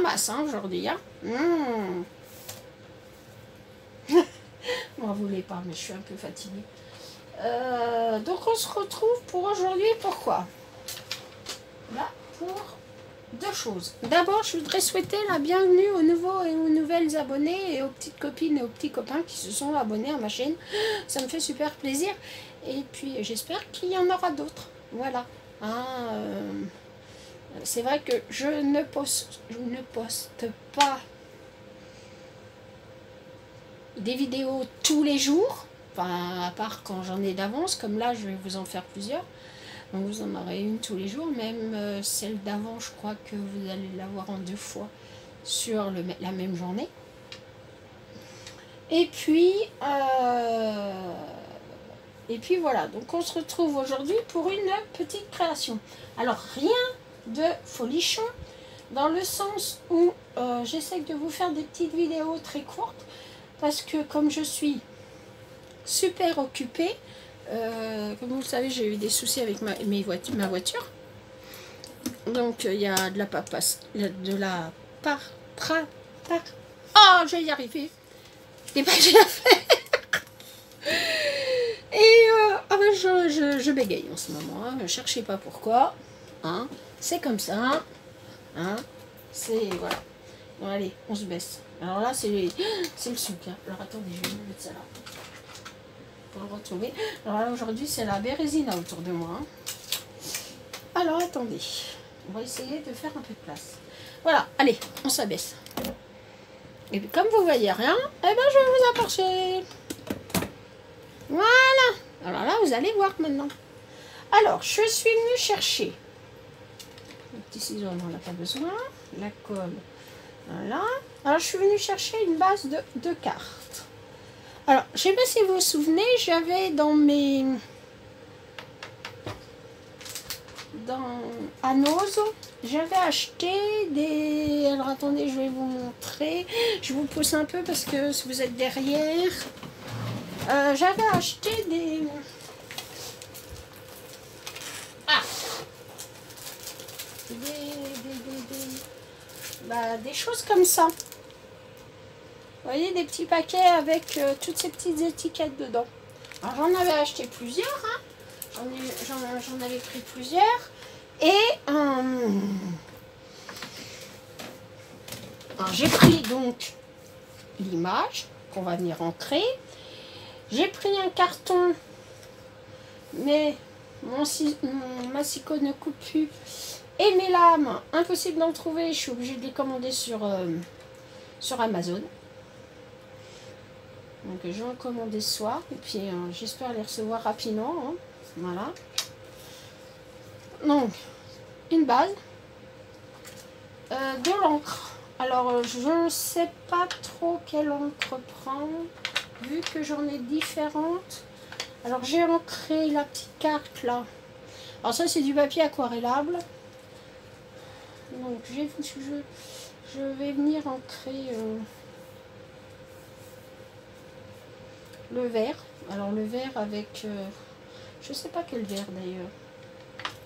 masse hein, aujourd'hui. Hein. M'en voulez pas, mais je suis un peu fatiguée. Donc on se retrouve pour aujourd'hui. Pourquoi? Là, pour deux choses. D'abord, je voudrais souhaiter la bienvenue aux nouveaux et aux nouvelles abonnés et aux petites copines et aux petits copains qui se sont abonnés à ma chaîne. Ça me fait super plaisir. Et puis, j'espère qu'il y en aura d'autres. Voilà. Hein, c'est vrai que je ne poste pas des vidéos tous les jours. Enfin, à part quand j'en ai d'avance. Comme là, je vais vous en faire plusieurs. Donc vous en aurez une tous les jours, même celle d'avant, je crois que vous allez l'avoir en 2 fois sur la même journée. Et puis voilà, donc on se retrouve aujourd'hui pour une petite création. Alors rien de folichon, dans le sens où j'essaie de vous faire des petites vidéos très courtes, parce que comme je suis super occupée, comme vous le savez, j'ai eu des soucis avec ma voiture. Donc, il y a de la papasse, de la oh, je vais y arriver. Et ben, je l'ai fait. Et ben, je bégaye en ce moment. Hein. Ne cherchez pas pourquoi. Hein. C'est comme ça. Hein. C'est, voilà. Bon, allez, on se baisse. Alors là, c'est le souk. Hein. Alors, attendez, je vais me mettre ça là. Pour le retrouver. Alors là, aujourd'hui, c'est la bérésina autour de moi. Hein. Alors, attendez. On va essayer de faire un peu de place. Voilà, allez, on s'abaisse. Et puis, comme vous voyez rien, eh ben, je vais vous approcher. Voilà. Alors là, vous allez voir maintenant. Alors, je suis venue chercher. Le petit ciseau, on n'en a pas besoin. La colle, voilà. Alors, je suis venue chercher une base de cartes. Alors, je ne sais pas si vous vous souvenez, j'avais dans mes... à Nose, j'avais acheté des... Alors, attendez, je vais vous montrer. Je vous pousse un peu parce que si vous êtes derrière... j'avais acheté des... Ah, des choses comme ça. Vous voyez, des petits paquets avec toutes ces petites étiquettes dedans. Alors j'en avais acheté plusieurs. Hein. J'en avais pris plusieurs. Et j'ai pris donc l'image qu'on va venir ancrer. J'ai pris un carton, mais ma scie ne coupe plus. Et mes lames, impossible d'en trouver. Je suis obligée de les commander sur Amazon. Donc je vais en commander ce soir. Et puis j'espère les recevoir rapidement. Hein. Voilà. Donc, une base. De l'encre. Alors, je ne sais pas trop quelle encre prendre. Vu que j'en ai différentes. Alors, j'ai ancré la petite carte là. Alors ça, c'est du papier aquarellable. Donc, je vais venir ancrer le vert. Alors, le vert avec... je sais pas quel vert d'ailleurs.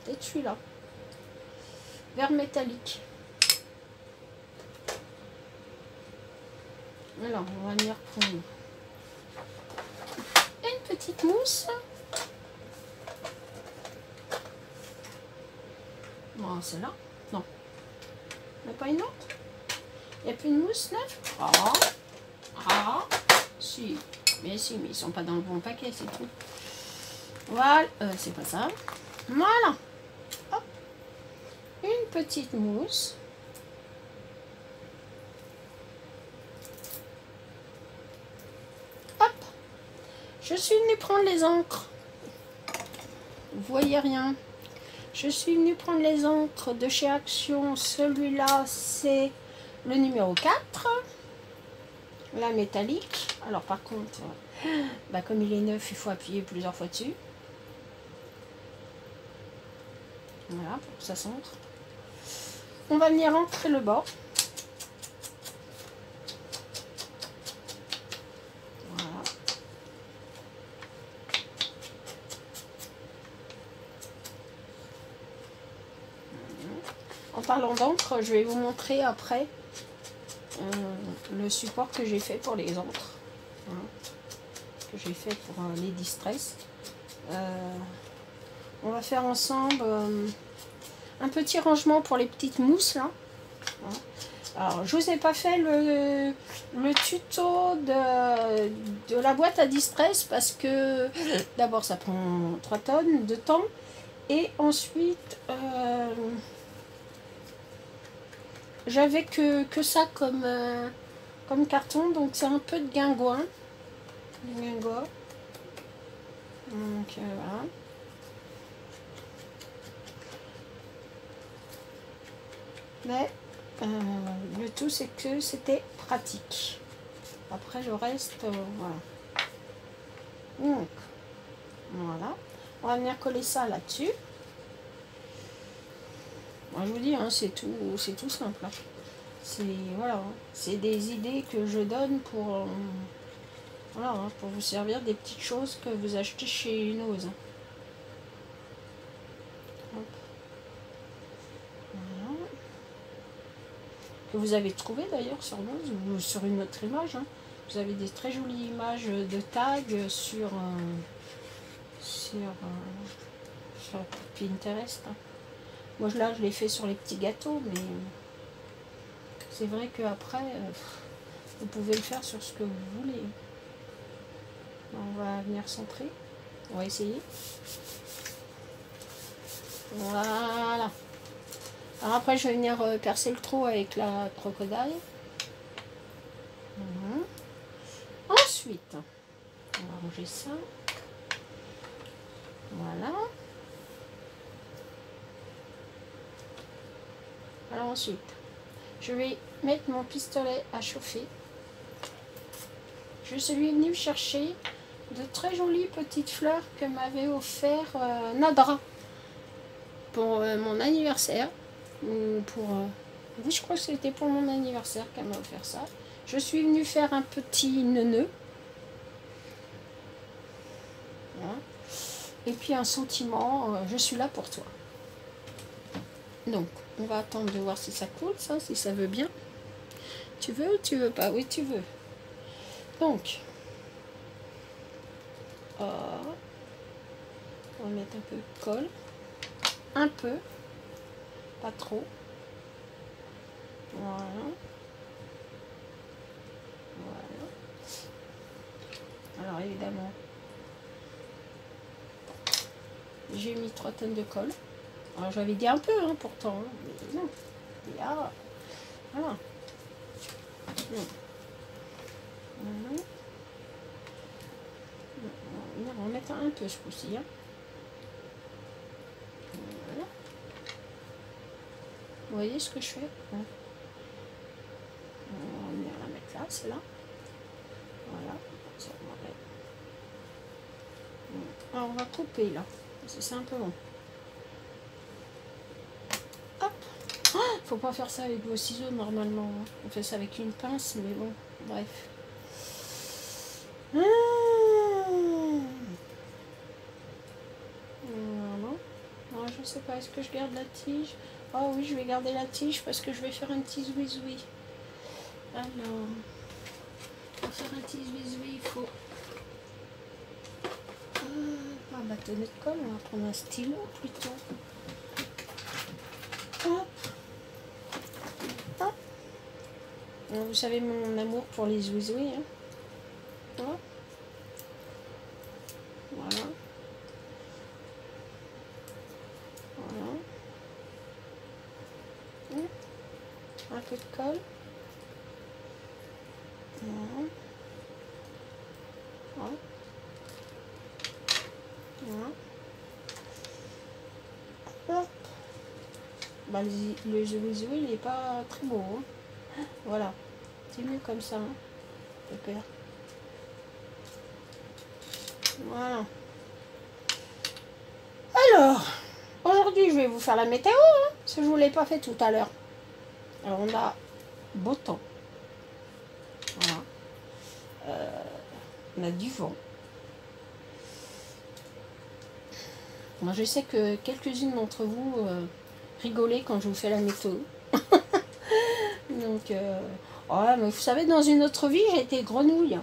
Peut-être celui-là. Vert métallique. Alors, on va venir prendre une petite mousse. Bon, celle-là. Non. Il n'y a pas une autre? Il n'y a plus de mousse neuve? Si. Mais si, mais ils sont pas dans le bon paquet, c'est tout. Voilà. C'est pas ça. Voilà. Hop. Une petite mousse. Hop. Je suis venue prendre les encres. Vous voyez rien. Je suis venue prendre les encres de chez Action. Celui-là, c'est le numéro 4. La métallique. Alors par contre, comme il est neuf, il faut appuyer plusieurs fois dessus. Voilà, pour que ça s'ancre. On va venir ancrer le bord. Voilà. En parlant d'encre, je vais vous montrer après le support que j'ai fait pour les autres. Hein, que j'ai fait pour les distress. On va faire ensemble un petit rangement pour les petites mousses là. Hein. Alors, je vous ai pas fait le tuto de la boîte à distress parce que d'abord ça prend 3 tonnes de temps et ensuite j'avais que ça comme carton, donc c'est un peu de guingouin. Donc voilà. Mais le tout c'est que c'était pratique. Après le reste, voilà. Donc voilà. On va venir coller ça là-dessus. Moi, je vous dis, hein, c'est tout simple. Hein. C'est voilà, hein, c'est des idées que je donne pour voilà, hein, pour vous servir des petites choses que vous achetez chez Nose. Voilà. Que vous avez trouvé d'ailleurs sur Nose ou sur une autre image. Hein. Vous avez des très jolies images de tags sur Pinterest. Hein. Moi là, je l'ai fait sur les petits gâteaux, mais c'est vrai qu'après, vous pouvez le faire sur ce que vous voulez. On va venir centrer. On va essayer. Voilà. Alors après, je vais venir percer le trou avec la crocodile. Ensuite, on va ranger ça. Voilà. Alors ensuite, je vais mettre mon pistolet à chauffer. Je suis venue chercher de très jolies petites fleurs que m'avait offert Nadra pour mon anniversaire. Oui, je crois que c'était pour mon anniversaire qu'elle m'a offert ça. Je suis venue faire un petit nœud. Voilà. Et puis un sentiment, je suis là pour toi. Donc, on va attendre de voir si ça coule, ça, si ça veut bien. Tu veux ou tu veux pas? Oui, tu veux. Donc, on va mettre un peu de colle. Un peu, pas trop. Voilà. Voilà. Alors, évidemment, j'ai mis 3 tonnes de colle. Alors, j'avais dit un peu, hein, pourtant. Hein, mais non. Et là, voilà. Voilà. On va en mettre un peu ce coup-ci. Hein. Voilà. Vous voyez ce que je fais? Hein. On va venir la mettre là, celle-là. Voilà. Ça, alors, on va couper là. C'est un peu long. Hop. Oh, faut pas faire ça avec vos ciseaux normalement. Hein. On fait ça avec une pince, mais bon, bref. Voilà. Alors, je sais pas, est-ce que je garde la tige? Oh oui, je vais garder la tige parce que je vais faire un petit zouizoui. Alors, pour faire un petit zouizoui, il faut un bâtonnet de colle. On va prendre un stylo plutôt. Hop. Hop. Alors, vous savez mon amour pour les zouizouis. Hein. Hop. Voilà. Voilà. Un peu de colle. Voilà. Voilà. Voilà. Hop. Bah, le zouizoui, il n'est pas très beau. Hein. Voilà. C'est mieux comme ça. Hein. Super. Voilà. Alors, aujourd'hui, je vais vous faire la météo, hein, parce que je ne vous l'ai pas fait tout à l'heure. Alors, on a beau temps. Voilà. On a du vent. Moi, je sais que quelques-unes d'entre vous rigolez quand je vous fais la météo. Donc, Ouais, mais vous savez, dans une autre vie, j'ai été grenouille.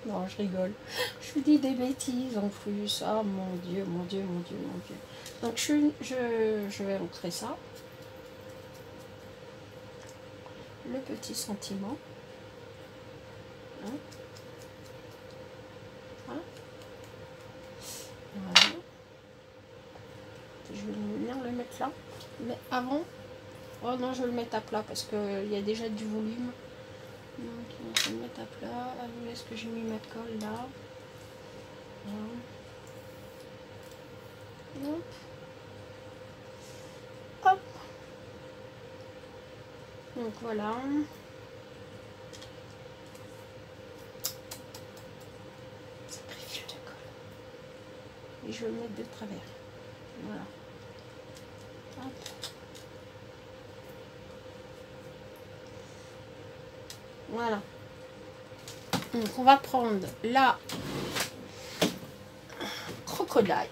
Non, je rigole. Je vous dis des bêtises en plus. Ah, mon Dieu, mon Dieu, mon Dieu, mon Dieu. Donc, je vais ancrer ça. Le petit sentiment. Hein? Hein? Voilà. Je vais venir le mettre là. Mais avant, oh non, je vais le mettre à plat parce qu'il y a déjà du volume. Donc, je vais le mettre à plat. Où est-ce que j'ai mis ma colle là? Hop. Hop. Donc voilà. Sacrifice de colle. Et je vais le mettre de travers. Voilà. Hop. Voilà. Donc on va prendre la crocodile.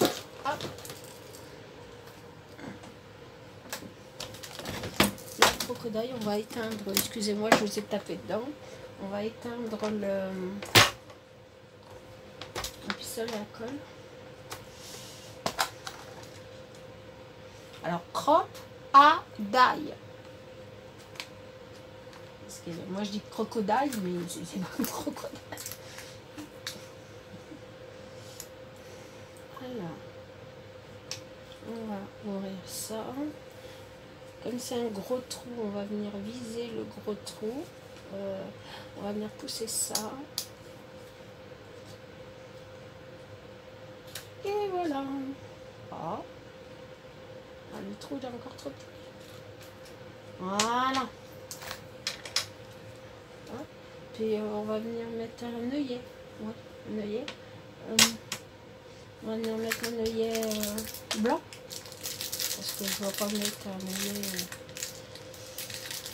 Hop. La crocodile, on va éteindre, excusez-moi, je vous ai tapé dedans. On va éteindre le pistolet à colle. Alors, crop à die. Moi je dis crocodile, mais c'est pas un crocodile. Alors, on va ouvrir ça. Comme c'est un gros trou, on va venir viser le gros trou. On va venir pousser ça. Et voilà. Ah, le trou il est encore trop petit. Voilà. Puis on va venir mettre un œillet. Ouais, un œillet. On va venir mettre un œillet blanc. Parce que je ne vais pas mettre un œillet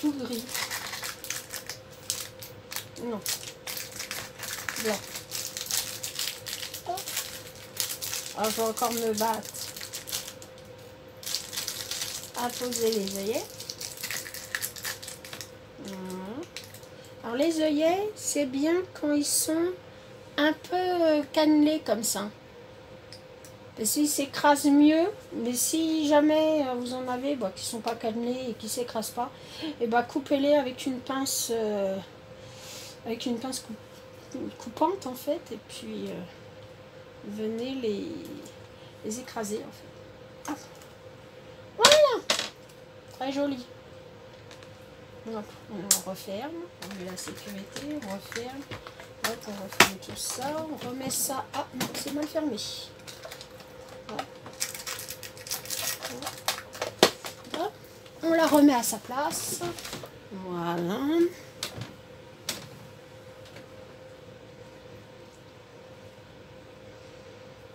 tout gris. Non. Blanc. Oh. Alors, je vais encore me battre à poser les œillets. Alors les œillets, c'est bien quand ils sont un peu cannelés comme ça. Parce qu'ils s'écrasent mieux, mais si jamais vous en avez qui ne sont pas cannelés et qui ne s'écrasent pas, et coupez-les avec une pince coupante en fait, et puis venez les écraser en fait. Hop. Voilà, très joli. Hop, on referme, on met la sécurité, on referme, hop, on referme tout ça, on remet ça, ah non, c'est mal fermé. Hop. Hop. On la remet à sa place, voilà.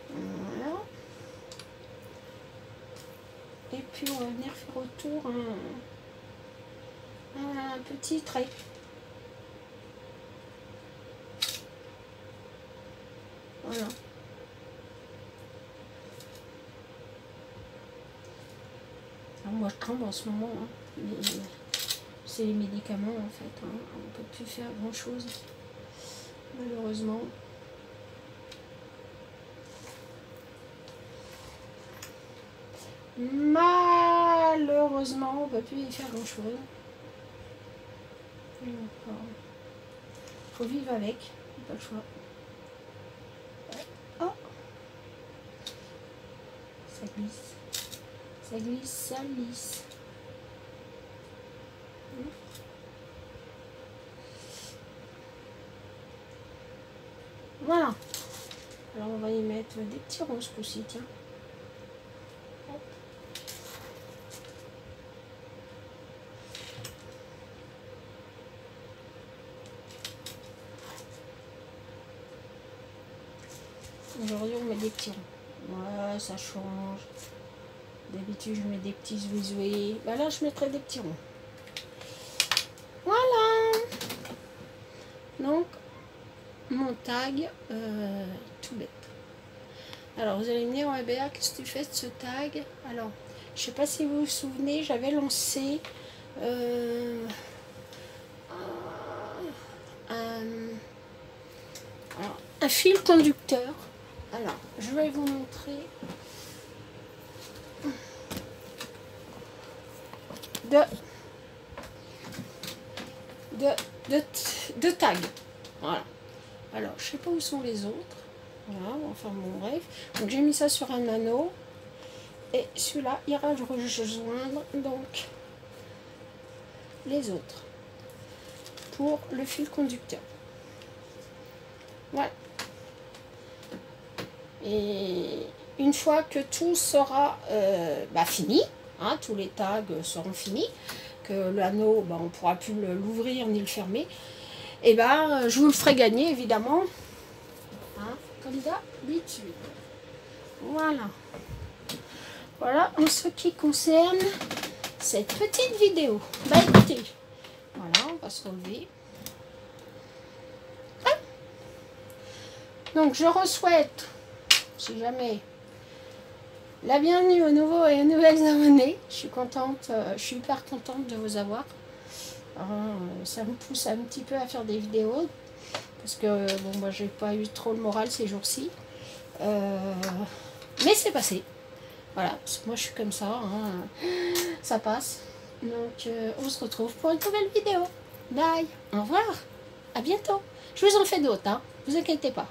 Voilà. Et puis on va venir faire autour un petit trait. Voilà. Alors moi je tremble en ce moment, hein, mais c'est les médicaments en fait, hein, on ne peut plus faire grand chose malheureusement. Malheureusement on ne peut plus y faire grand chose. Faut vivre avec, pas le choix. Oh, ça glisse, ça glisse, ça glisse. Voilà. Alors on va y mettre des petits ronds ce coup-ci, tiens. Hop. Aujourd'hui on met des petits ronds. Ouais, ça change. D'habitude je mets des petits zouizouis. Bah là je mettrai des petits ronds. Voilà. Donc mon tag tout bête. Alors vous allez me dire, ouais Béa, qu'est-ce que tu fais de ce tag? Alors je sais pas si vous vous souvenez, j'avais lancé Euh, alors, un fil conducteur. Alors, je vais vous montrer de tags. Voilà. Alors, je sais pas où sont les autres. Voilà, enfin bon, bref. Donc, j'ai mis ça sur un anneau. Et celui-là ira rejoindre donc les autres pour le fil conducteur. Voilà. Et une fois que tout sera fini, hein, tous les tags seront finis, que l'anneau, on ne pourra plus l'ouvrir ni le fermer, et je vous le ferai gagner évidemment, hein, comme d'habitude. Voilà. Voilà en ce qui concerne cette petite vidéo. Écoutez, voilà, on va se relever. Donc je souhaite, si jamais, la bienvenue aux nouveaux et aux nouvelles abonnés. Je suis contente, je suis hyper contente de vous avoir. Ça me pousse un petit peu à faire des vidéos parce que bon, moi j'ai pas eu trop le moral ces jours-ci. Mais c'est passé. Voilà, parce que moi je suis comme ça, hein, ça passe. Donc on se retrouve pour une nouvelle vidéo. Bye, au revoir, à bientôt. Je vous en fais d'autres, hein, vous inquiétez pas.